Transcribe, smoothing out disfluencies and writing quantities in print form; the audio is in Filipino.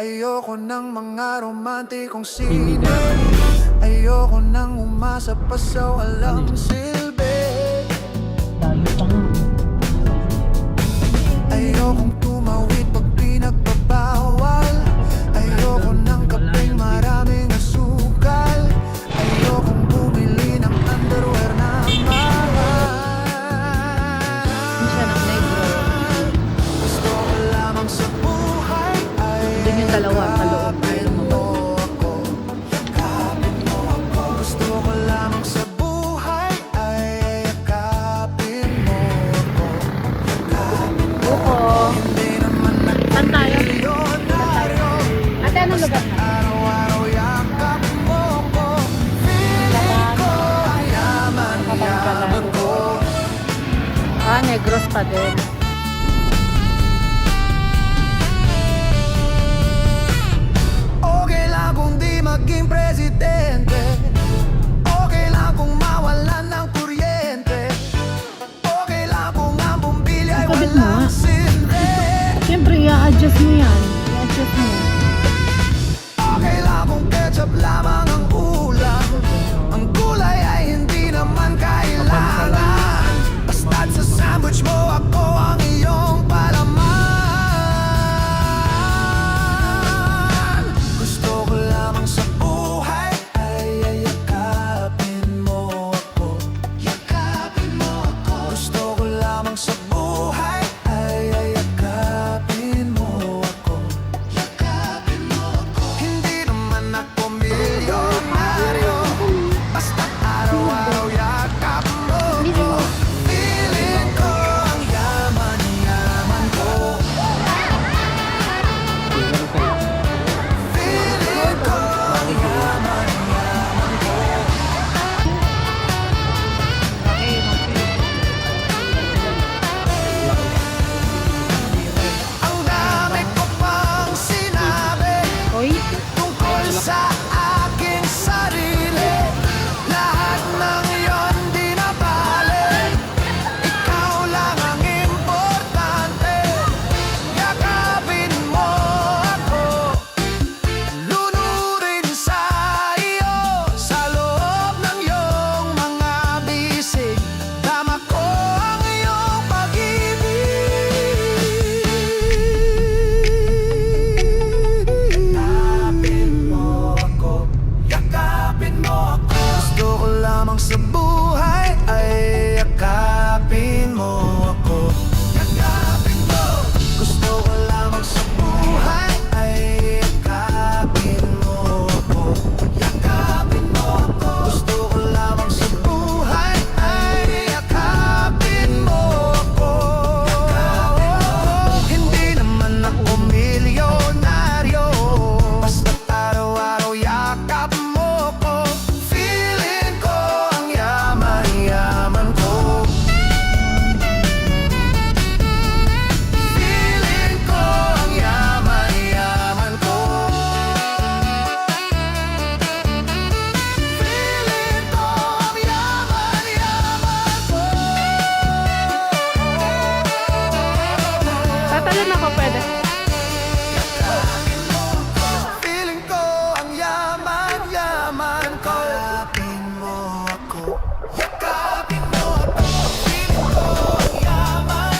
Ayoko ng mga romantikong sine. Ayoko nang umasa pa sa walang silbi. Ayokong tumawid pag pinagbabawal. Ayoko ng kapeng maraming asukal. Ayokong bumili ng underwear na mahal. Siya ng negro. Gusto ko lamang sa buhay ay Doon yung dalawa sa loob. yakapin mo ako. Yakapin mo ako. Gusto ko lamang sa buhay ay yakapin mo ako. Yakapin mo Oo. Hindi naman Saan tayo? milyonaryo. Ate, anong lugar na? Araw-araw yakapin mo ako. Feeling ko ang yaman ko. Negros pa din. Okay lang kung di maging presidente. Okay lang kung mawalan ng kuryente. Okay lang kung ang bumbilya ay Ikabit mo walang nga. sinde. Siyempre, i-adjust mo yan. I-adjust mo. Okay lang kung ketchup lamang ang ulam. Ang gulay ay hindi naman kailangan. Basta't sa sandwich mo ako ang iyong palaman. Gusto ko lamang sa buhay ay yakapin mo ako. Yakapin mo ako. Gusto ko lamang sa buhay ay yakapin mo ako. Yakapin mo ako. Hindi naman ako milyonaryo. Basta't araw-araw yakap mo ako. Feeling ko ang yaman ko. Feeling ko ang yaman ko. Ang dami ko pang sinabi Hoy, tungkol sa aking sarili. Lahat ng iyon di na bale. Ikaw lang ang importante. Yakapin mo ako. Lunurin sa iyo. Sa loob ng iyong mga bisig. Tama ko ang iyong pag-ibig. Yakapin mo ako. Yakapin mo ako. Gusto ko lamang sa buhay ay yakapin mo ako. Yakapin mo. Gusto ko lamang sa buhay ay yakapin mo ako. Yakapin mo ako. Gusto ko lamang sa buhay ay yakapin mo ako. Hindi naman ako milyonaryo. Basta't araw-araw yakap mo ko. Feeling ko ang yaman ko. Feeling ko ang yaman ko. Feeling ko ang yaman ko. tatalon ako pwede. Feeling ko ang yaman ko. Yakapin mo ako. Yakapin mo ako. Feeling ko ang yaman